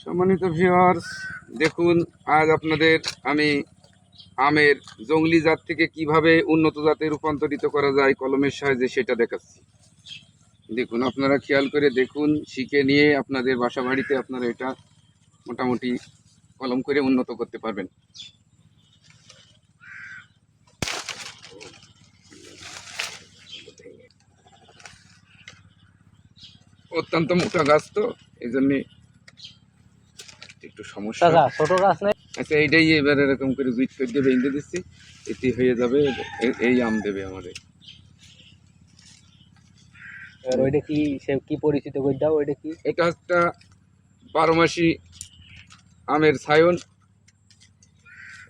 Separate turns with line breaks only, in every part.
সম্মানিত ভিউয়ার্স, দেখুন আজ আপনাদের আমি আমের জংলি জাত থেকে কিভাবে উন্নত জাতে রূপান্তরিত করা যায় কলমের সাহায্যে সেটা দেখাচ্ছি। দেখুন, আপনারা খেয়াল করে দেখুন, শিখে নিয়ে আপনাদের বাসা বাড়িতে আপনারা এটা মোটামুটি কলম করে উন্নত করতে পারবেন। অত্যন্ত মোটা গাছ তো এই জন্য একটু সমস্যা।
ছোট গাছ নেই।
আচ্ছা, এইটাই এবার এরকম করে জুইট করে দিয়ে বেঁধে দিচ্ছি, এটি হয়ে যাবে। এই আম দেবে আমাদের।
এবার ওইটা কি সে কি পরিচিত করে দাও, ওইটা কি?
এটা একটা 12 মাসি আমের সায়ন।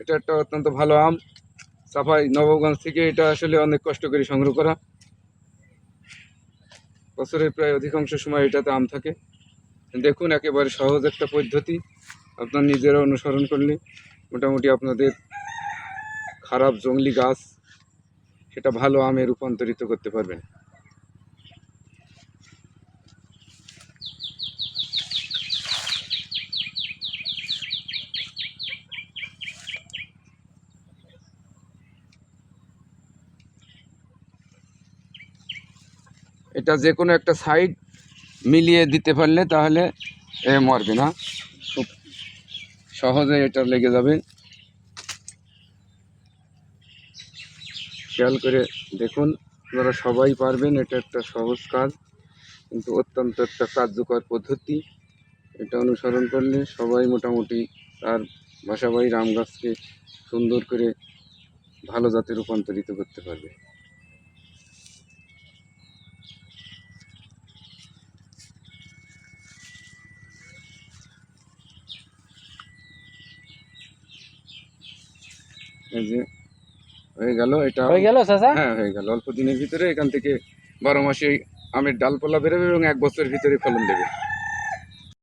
এটা একটা অত্যন্ত ভালো আম। সাফাই নবগঞ্জ থেকে এটা আসলে অনেক কষ্ট করে সংগ্রহ করা। বছরের প্রায় অধিকাংশ সময় এটাতে আম থাকে। দেখুন, একেবারে সহজ একটা পদ্ধতি, আপনার নিজেরা অনুসরণ করলে মোটামুটি আপনাদের খারাপ জংলি গাছ সেটা ভালো আমে রূপান্তরিত করতে পারবেন। এটা যে কোনো একটা সাইড মিলিয়ে দিতে পারলে তাহলে মরবে না, খুব সহজে এটা লেগে যাবে। খেয়াল করে দেখুন, আপনারা সবাই পারবেন। এটা একটা সহজ কাজ, কিন্তু অত্যন্ত একটা কার্যকর পদ্ধতি। এটা অনুসরণ করলে সবাই মোটামুটি তার বাসা বাড়ির আম গাছকে সুন্দর করে ভালো জাতে রূপান্তরিত করতে পারবে। এই যে হয়ে গেল, এটা
হয়ে গেল চাচা?
হ্যাঁ, হয়ে গেল। অল্প দিনের ভিতরে এখান থেকে 12 মাসে আমের ডালপালা বেরোবে এবং 1 বছরের ভিতরে ফলন দেবে।